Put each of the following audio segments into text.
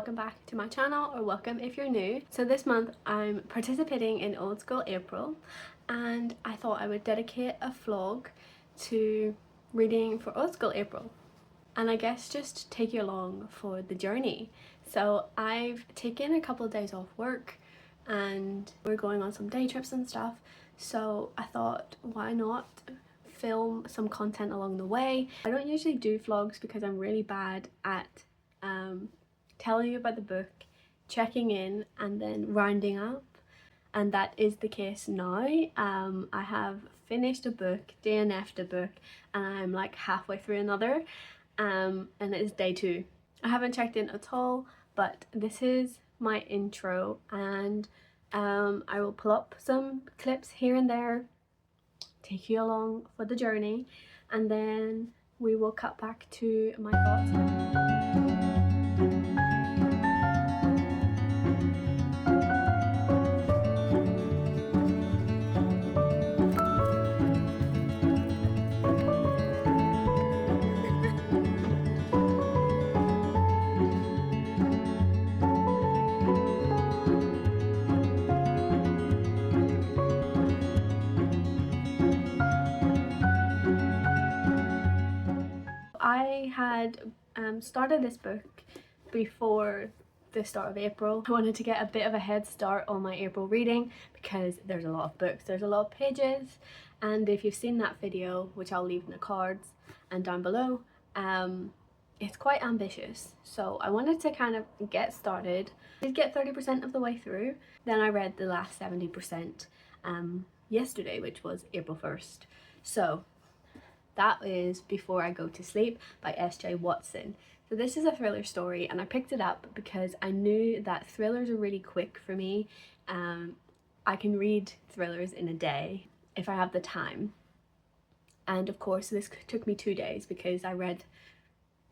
welcome back to my channel, or welcome if you're new. So this month I'm participating in Old School April and I thought I would dedicate a vlog to reading for Old School April and I guess just take you along for the journey. So I've taken a couple of days off work and we're going on some day trips and stuff, so I thought why not film some content along the way. I don't usually do vlogs because I'm really bad at telling you about the book, checking in and then rounding up, and that is the case now. I have finished a book, DNF'd a book, and I'm like halfway through another, and it is day 2. I haven't checked in at all, but this is my intro, and I will pull up some clips here and there, take you along for the journey, and then we will cut back to my thoughts. I had started this book before the start of April. I wanted to get a bit of a head start on my April reading because there's a lot of books, there's a lot of pages, and if you've seen that video, which I'll leave in the cards and down below, it's quite ambitious. So I wanted to kind of get started. I did get 30% of the way through, then I read the last 70% yesterday, which was April 1st. So that is Before I Go to Sleep by S.J. Watson. So this is a thriller story and I picked it up because I knew that thrillers are really quick for me. I can read thrillers in a day if I have the time. And of course this took me 2 days because I read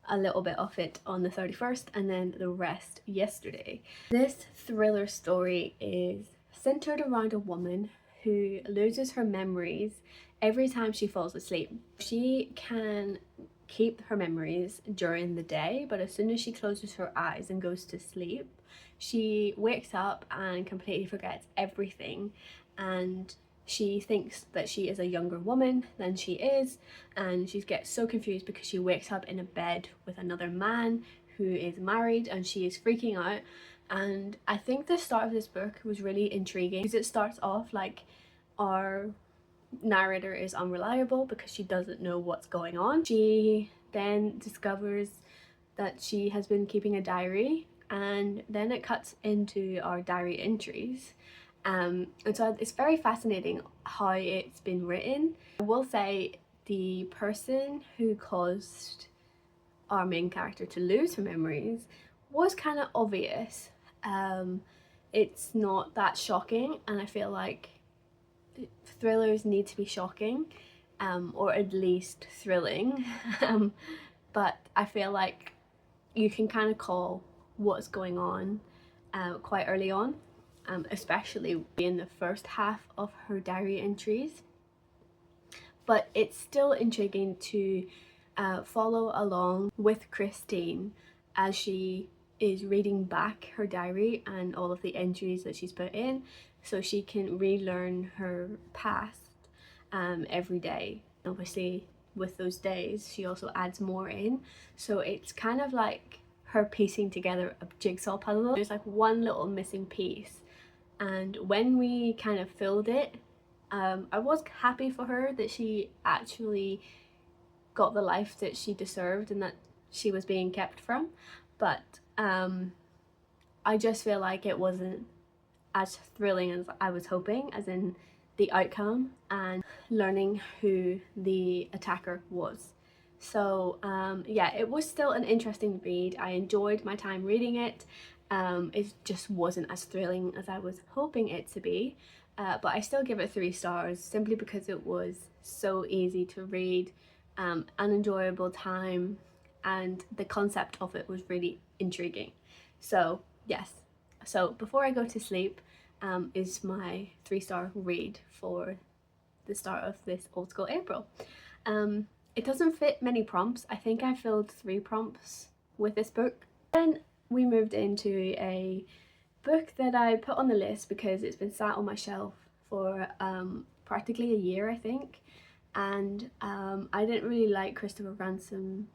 a little bit of it on the 31st and then the rest yesterday. This thriller story is centered around a woman who loses her memories every time she falls asleep. She can keep her memories during the day, but as soon as she closes her eyes and goes to sleep, she wakes up and completely forgets everything, and she thinks that she is a younger woman than she is, and she gets so confused because she wakes up in a bed with another man who is married and she is freaking out. And I think the start of this book was really intriguing because it starts off like our narrator is unreliable because she doesn't know what's going on. She then discovers that she has been keeping a diary, and then it cuts into our diary entries, and so it's very fascinating how it's been written. I will say the person who caused our main character to lose her memories was kind of obvious. It's not that shocking, and I feel like thrillers need to be shocking, or at least thrilling, but I feel like you can kind of call what's going on quite early on, especially in the first half of her diary entries. But it's still intriguing to follow along with Christine as she is reading back her diary and all of the entries that she's put in, so she can relearn her past every day. Obviously with those days she also adds more in, so it's kind of like her piecing together a jigsaw puzzle. There's like one little missing piece, and when we kind of filled it, I was happy for her that she actually got the life that she deserved and that she was being kept from, but I just feel like it wasn't as thrilling as I was hoping, as in the outcome and learning who the attacker was. So yeah, it was still an interesting read. I enjoyed my time reading it. It just wasn't as thrilling as I was hoping it to be, but I still give it 3 stars simply because it was so easy to read, an enjoyable time, and the concept of it was really intriguing. So yes, so Before I Go to Sleep is my 3-star read for the start of this Old School April. It doesn't fit many prompts. I think I filled 3 prompts with this book. Then we moved into a book that I put on the list because it's been sat on my shelf for practically a year, I think, and I didn't really like Christopher Ransom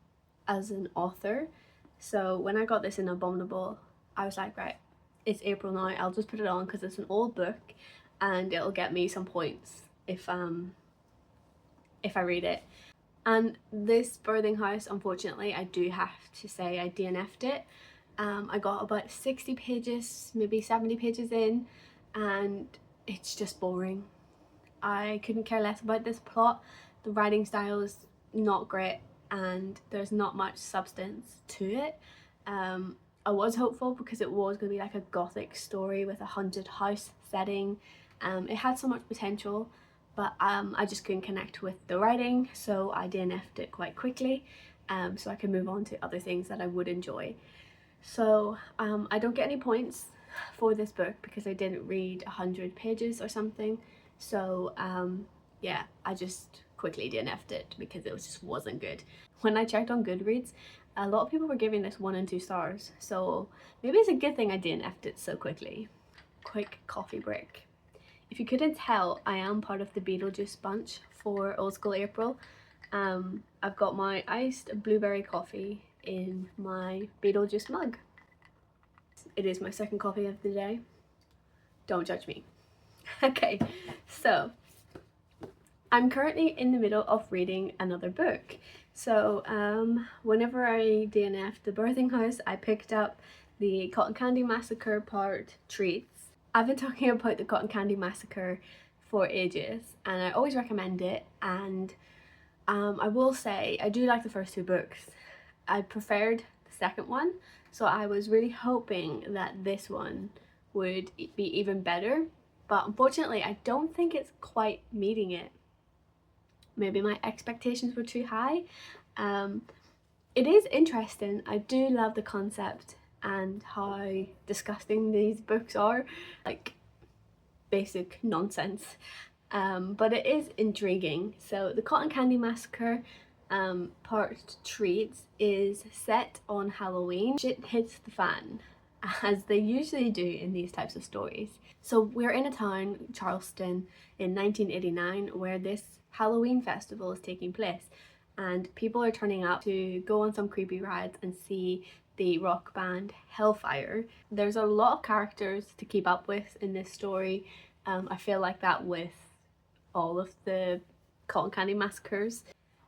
as an author, so when I got this in Abominable, I was like, right, it's April now, I'll just put it on because it's an old book and it'll get me some points if I read it. And this Birthing House, unfortunately, I do have to say I DNF'd it. I got about 60 pages, maybe 70 pages in, and it's just boring. I couldn't care less about this plot. The writing style is not great and there's not much substance to it. I was hopeful because it was going to be like a gothic story with a haunted house setting. It had so much potential, but I just couldn't connect with the writing, so I DNF'd it quite quickly, so I can move on to other things that I would enjoy. So I don't get any points for this book because I didn't read 100 pages or something, so yeah, I just quickly DNF'd it because it just wasn't good. When I checked on Goodreads, a lot of people were giving this 1 and 2 stars, so maybe it's a good thing I DNF'd it so quickly. Quick coffee break. If you couldn't tell, I am part of the Beetlejuice bunch for Old School April. I've got my iced blueberry coffee in my Beetlejuice mug. It is my second coffee of the day. Don't judge me. Okay, so I'm currently in the middle of reading another book. So whenever I DNF'd the Birthing House, I picked up the Cotton Candy Massacre Part Treats. I've been talking about the Cotton Candy Massacre for ages and I always recommend it, and I will say I do like the first 2 books. I preferred the second one, so I was really hoping that this one would be even better, but unfortunately I don't think it's quite meeting it. Maybe my expectations were too high. It is interesting. I do love the concept and how disgusting these books are, like basic nonsense, but it is intriguing. So the Cotton Candy Massacre Part Treats is set on Halloween. Shit hits the fan, as they usually do in these types of stories. So we're in a town, Charleston, in 1989, where this Halloween festival is taking place, and people are turning up to go on some creepy rides and see the rock band Hellfire. There's a lot of characters to keep up with in this story. I feel like that with all of the Cotton Candy Massacres.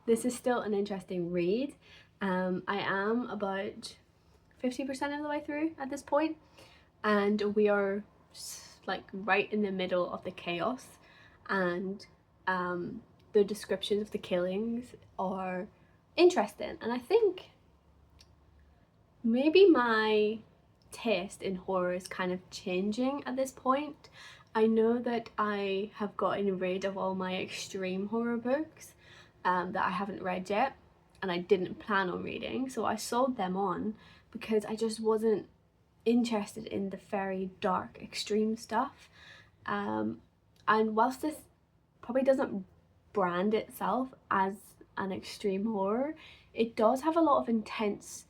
This is still an interesting read. I am about 50% of the way through at this point, and we are like right in the middle of the chaos, and the descriptions of the killings are interesting, and I think maybe my taste in horror is kind of changing at this point. I know that I have gotten rid of all my extreme horror books that I haven't read yet and I didn't plan on reading, so I sold them on because I just wasn't interested in the very dark extreme stuff. And whilst this probably doesn't brand itself as an extreme horror, it does have a lot of intense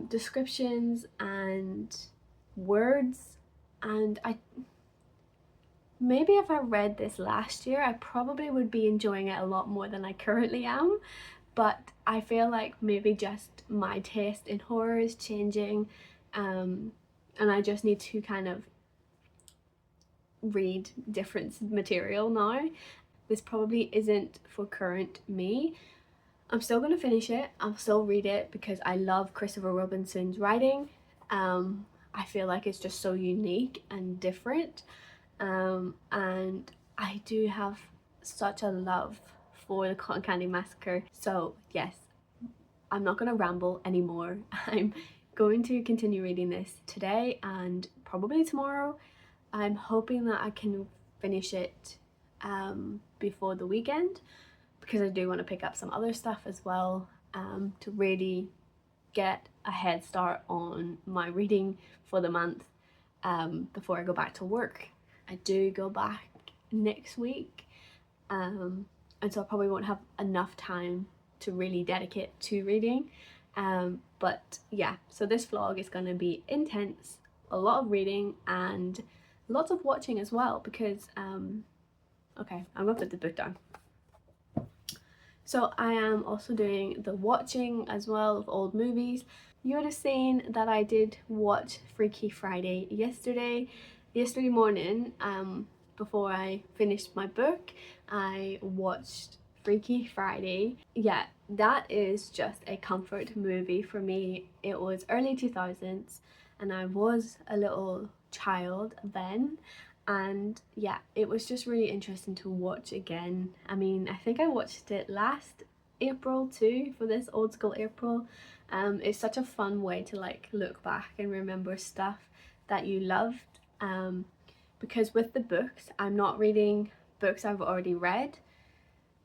descriptions and words, and maybe if I read this last year I probably would be enjoying it a lot more than I currently am, but I feel like maybe just my taste in horror is changing, and I just need to kind of read different material now. This probably isn't for current me. I'm still going to finish it, I'll still read it because I love Christopher Robinson's writing. I feel like it's just so unique and different, and I do have such a love for the Cotton Candy Massacre. So yes, I'm not going to ramble anymore. I'm going to continue reading this today and probably tomorrow. I'm hoping that I can finish it before the weekend, because I do want to pick up some other stuff as well, to really get a head start on my reading for the month before I go back to work. I do go back next week, and so I probably won't have enough time to really dedicate to reading. But yeah, so this vlog is going to be intense, a lot of reading and lots of watching as well, because okay, I'm gonna put the book down. So I am also doing the watching as well of old movies. You would have seen that I did watch Freaky Friday yesterday morning. Before I finished my book, I watched Freaky Friday. Yeah, that is just a comfort movie for me. It was early 2000s and I was a little child then, and yeah, it was just really interesting to watch again. I mean, I think I watched it last April too, for this old school April. It's such a fun way to like look back and remember stuff that you loved, because with the books I'm not reading books I've already read,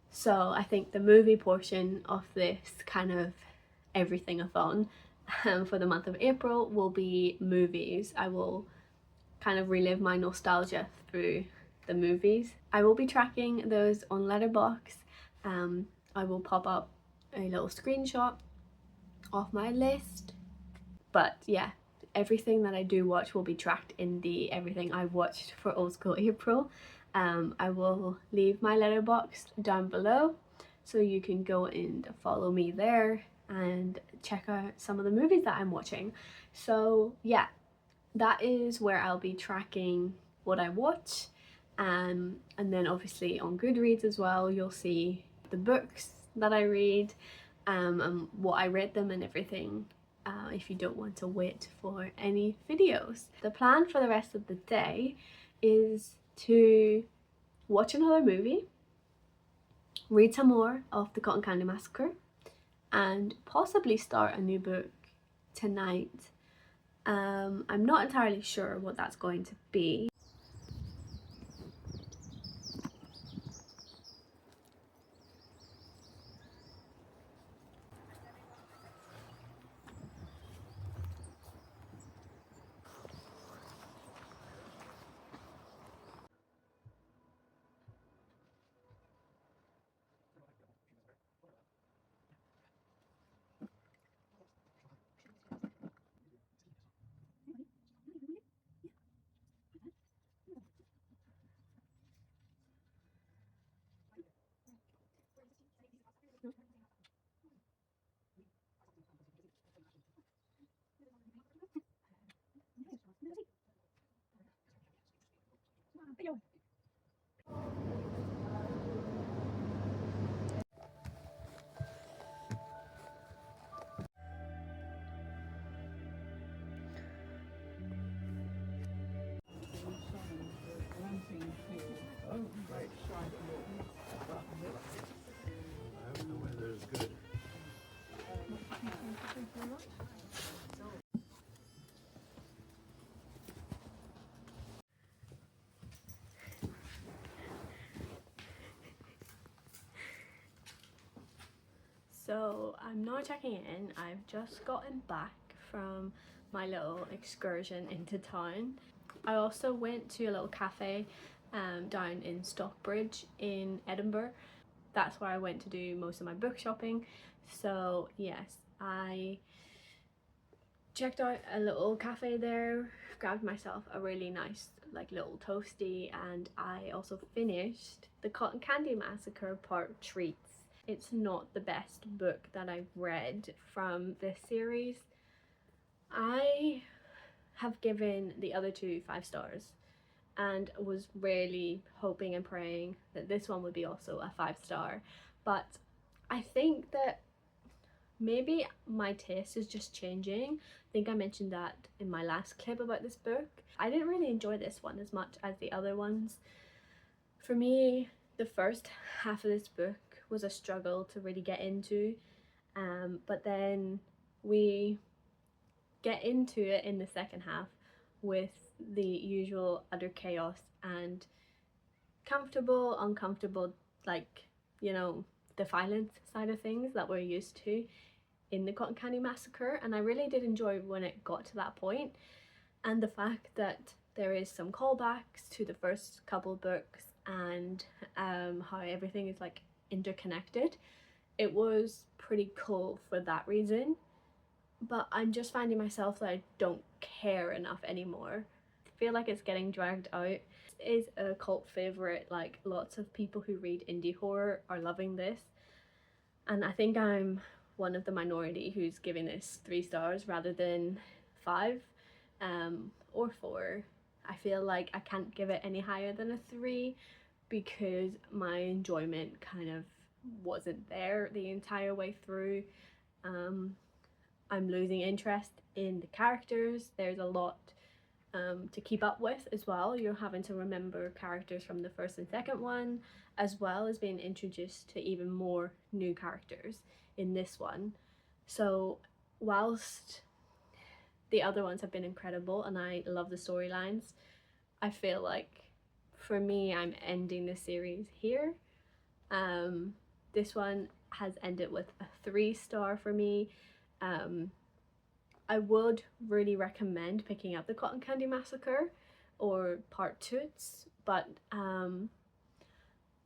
so I think the movie portion of this kind of everything-a-thon for the month of April will be movies. I will kind of relive my nostalgia through the movies. I will be tracking those on Letterboxd. I will pop up a little screenshot of my list. But yeah, everything that I do watch will be tracked in the everything I watched for Old School April. I will leave my Letterboxd down below so you can go and follow me there and check out some of the movies that I'm watching. So yeah, that is where I'll be tracking what I watch, and then obviously on Goodreads as well you'll see the books that I read, and what I read them and everything, if you don't want to wait for any videos. The plan for the rest of the day is to watch another movie, read some more of the Cotton Candy Massacre, and possibly start a new book tonight. I'm not entirely sure what that's going to be. So I'm now checking in. I've just gotten back from my little excursion into town. I also went to a little cafe down in Stockbridge in Edinburgh. That's where I went to do most of my book shopping. So yes, I checked out a little cafe there, grabbed myself a really nice like little toasty, and I also finished the Cotton Candy Massacre Part Treats. It's not the best book that I've read from this series. I have given the other two 5 stars and was really hoping and praying that this one would be also a 5-star, but I think that maybe my taste is just changing. I think I mentioned that in my last clip about this book. I didn't really enjoy this one as much as the other ones. For me, the first half of this book was a struggle to really get into, but then we get into it in the second half with the usual utter chaos and comfortable, uncomfortable, like, you know, the violence side of things that we're used to in the Cotton Candy Massacre. And I really did enjoy when it got to that point, and the fact that there is some callbacks to the first couple books, and how everything is like interconnected. It was pretty cool for that reason. but I'm just finding myself that I don't care enough anymore. I feel like it's getting dragged out. It is a cult favourite, like lots of people who read indie horror are loving this, and I think I'm one of the minority who's giving this 3 stars rather than 5 or 4. I feel like I can't give it any higher than a 3 because my enjoyment kind of wasn't there the entire way through. I'm losing interest in the characters. There's a lot to keep up with as well. You're having to remember characters from the first and second one, as well as being introduced to even more new characters in this one. So whilst the other ones have been incredible and I love the storylines, I feel like for me I'm ending the series here. This one has ended with a 3 star for me. I would really recommend picking up the Cotton Candy Massacre or Part Treats, but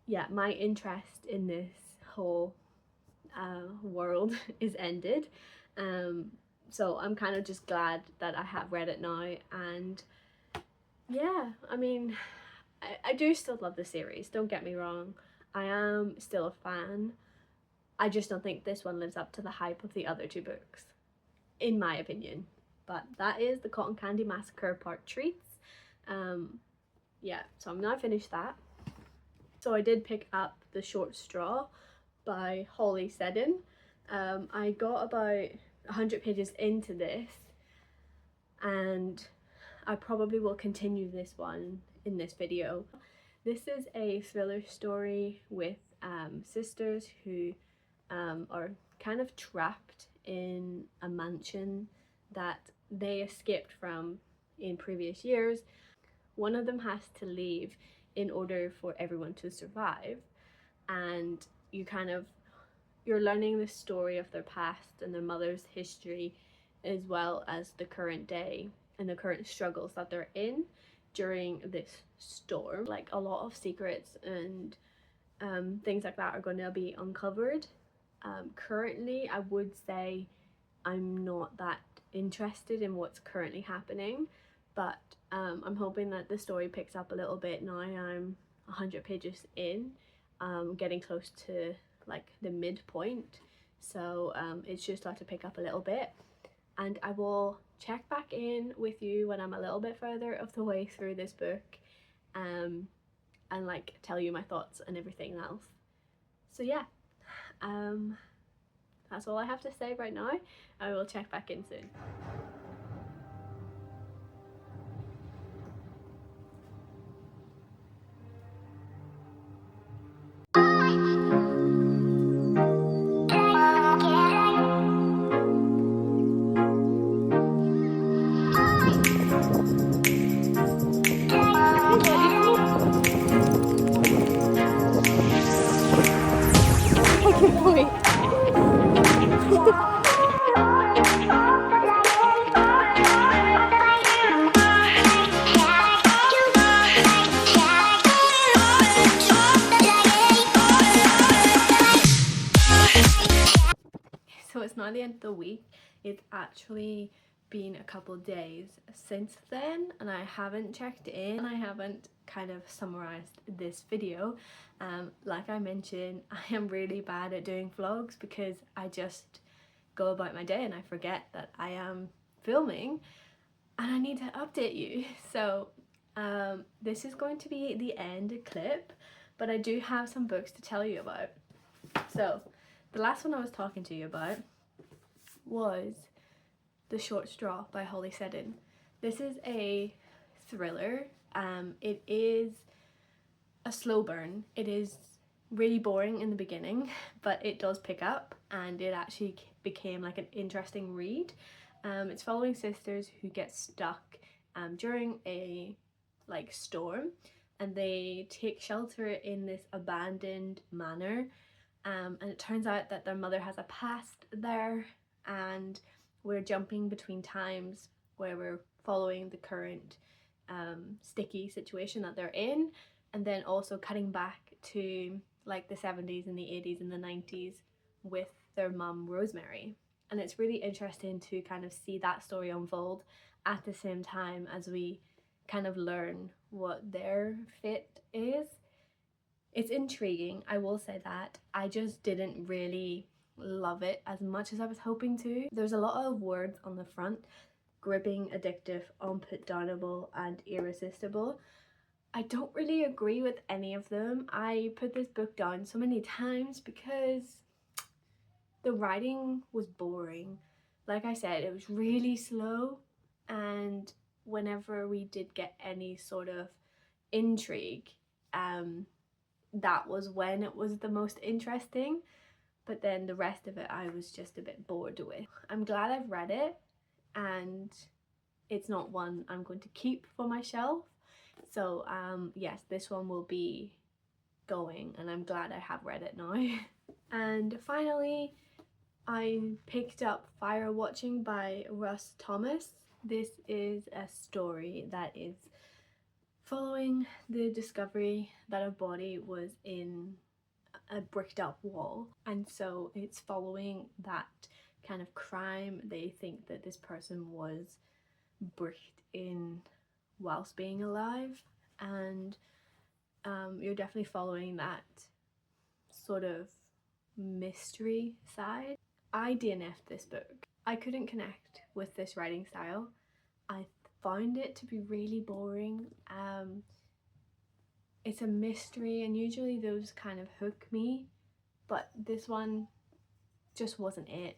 yeah, my interest in this whole world is ended. So I'm kind of just glad that I have read it now, and yeah, I mean, I do still love the series, don't get me wrong. I am still a fan. I just don't think this one lives up to the hype of the other 2 books, in my opinion. But that is the Cotton Candy Massacre Part Treats. Yeah, so I'm now finished that. So I did pick up The Short Straw by Holly Seddon. I got about 100 pages into this, and I probably will continue this one in this video. This is a thriller story with sisters who are kind of trapped in a mansion that they escaped from in previous years. One of them has to leave in order for everyone to survive, and you're learning the story of their past and their mother's history, as well as the current day and the current struggles that they're in during this storm. Like, a lot of secrets and things like that are going to be uncovered. Currently, I would say I'm not that interested in what's currently happening, but I'm hoping that the story picks up a little bit now. I'm 100 pages in, getting close to like the midpoint, so it's just started to pick up a little bit, and I will check back in with you when I'm a little bit further of the way through this book, and like tell you my thoughts and everything else. So yeah, that's all I have to say right now. I will check back in soon. So it's not the end of the week, it's actually been a couple days since then, and I haven't checked in, I haven't kind of summarized this video. Like I mentioned, I am really bad at doing vlogs because I just go about my day and I forget that I am filming and I need to update you. So this is going to be the end clip, but I do have some books to tell you about. So the last one I was talking to you about was The Short Straw by Holly Seddon. This is a thriller. It is a slow burn. It is really boring in the beginning, but it does pick up and it actually became like an interesting read. It's following sisters who get stuck during a like storm, and they take shelter in this abandoned manor, and it turns out that their mother has a past there, and we're jumping between times where we're following the current sticky situation that they're in, and then also cutting back to like the 70s and the 80s and the 90s with their mum Rosemary. and it's really interesting to kind of see that story unfold at the same time as we kind of learn what their fate is. It's intriguing, I will say that. I just didn't really love it as much as I was hoping to. There's a lot of words on the front: gripping, addictive, unputdownable, and irresistible. I don't really agree with any of them. I put this book down so many times because the writing was boring. Like I said, it was really slow, and whenever we did get any sort of intrigue, that was when it was the most interesting. But then the rest of it I was just a bit bored with. I'm glad I've read it, and it's not one I'm going to keep for my shelf. So yes, this one will be going, and I'm glad I have read it now. And finally, I picked up Fire Watching by Russ Thomas. This is a story that is following the discovery that a body was in a bricked up wall, and so it's following that kind of crime. They think that this person was bricked in whilst being alive, and you're definitely following that sort of mystery side. I DNF'd this book. I couldn't connect with this writing style. I found it to be really boring. It's a mystery, and usually those kind of hook me, but this one just wasn't it.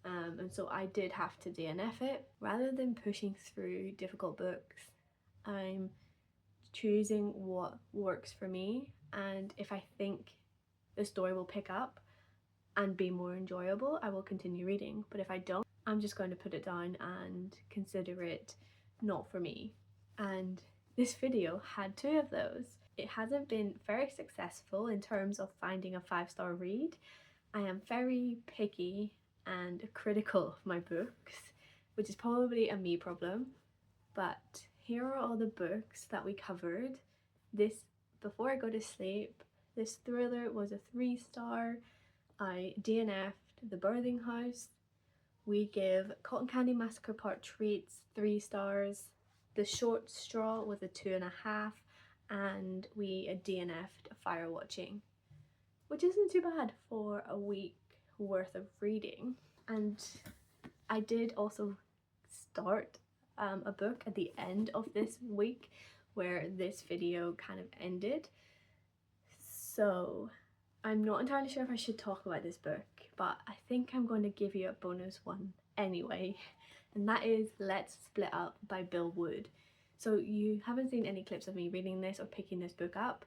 And so I did have to DNF it. Rather than pushing through difficult books, I'm choosing what works for me, and if I think the story will pick up and be more enjoyable, I will continue reading. But if I don't, I'm just going to put it down and consider it not for me. And this video had 2 of those. It hasn't been very successful in terms of finding a 5-star read. I am very picky and critical of my books, which is probably a me problem. But here are all the books that we covered. This Before I Go to Sleep, this thriller was a 3-star. I DNF'd The Birthing House. We give Candy Massacre Part Treats 3 stars. The Short Straw was a 2.5, and we DNF'd Fire Watching, which isn't too bad for a week worth of reading. And I did also start a book at the end of this week where this video kind of ended. So I'm not entirely sure if I should talk about this book, but I think I'm going to give you a bonus one anyway, and that is Let's Split Up by Bill Wood. So you haven't seen any clips of me reading this or picking this book up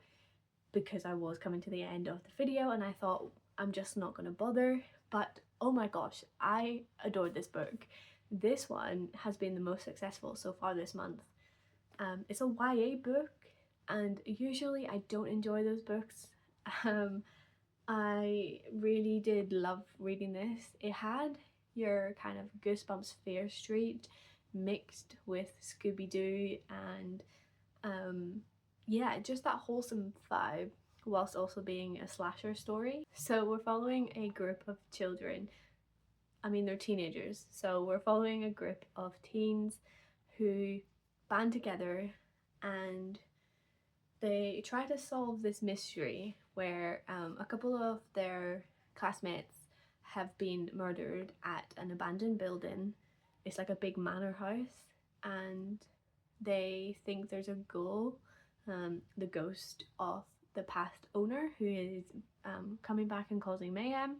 because I was coming to the end of the video and I thought I'm just not going to bother, but oh my gosh, I adored this book. This one has been the most successful so far this month. It's a YA book, and usually I don't enjoy those books. I really did love reading this. It had your kind of Goosebumps Fear Street mixed with Scooby-Doo, and yeah, just that wholesome vibe whilst also being a slasher story. So we're following a group of children. I mean, they're teenagers, so we're following a group of teens who band together and they try to solve this mystery where a couple of their classmates have been murdered at an abandoned building. It's like a big manor house, and they think there's a ghoul, the ghost of the past owner, who is coming back and causing mayhem.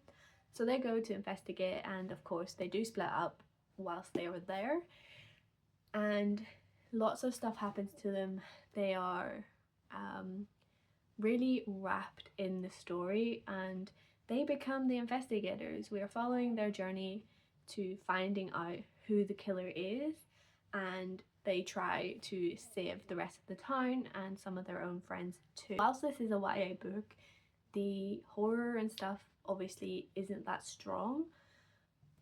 So they go to investigate, and of course they do split up whilst they were there, and lots of stuff happens to them. They are really wrapped in the story, and they become the investigators. We are following their journey to finding out who the killer is, and they try to save the rest of the town and some of their own friends too. Whilst this is a YA book, the horror and stuff obviously isn't that strong,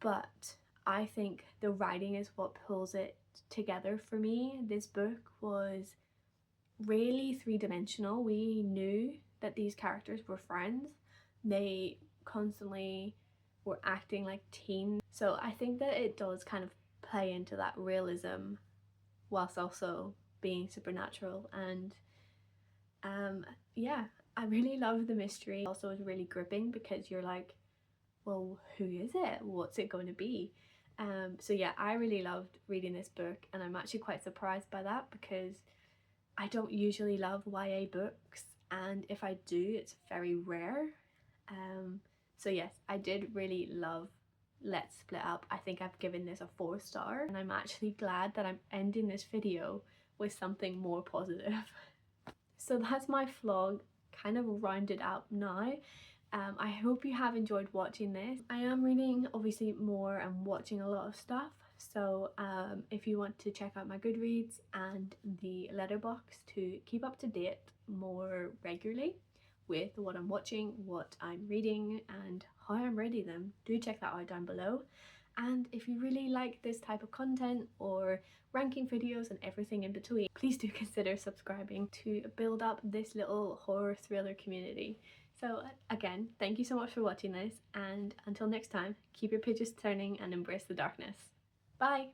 but I think the writing is what pulls it together for me. This book was really three-dimensional. We knew that these characters were friends. They constantly were acting like teens. So I think that it does kind of play into that realism whilst also being supernatural. And yeah, I really love the mystery. Also is really gripping because you're like, well, who is it? What's it going to be? So yeah, I really loved reading this book, and I'm actually quite surprised by that because I don't usually love YA books, and if I do, it's very rare. So yes, I did really love Let's Split Up. I think I've given this a 4-star, and I'm actually glad that I'm ending this video with something more positive. So that's my vlog kind of rounded out now. I hope you have enjoyed watching this. I am reading obviously more and watching a lot of stuff, so if you want to check out my Goodreads and the letterbox to keep up to date more regularly with what I'm watching, what I'm reading and how I'm reading them, do check that out down below. And if you really like this type of content or ranking videos and everything in between, please do consider subscribing to build up this little horror thriller community. So again, thank you so much for watching this, and until next time, keep your pages turning and embrace the darkness. Bye!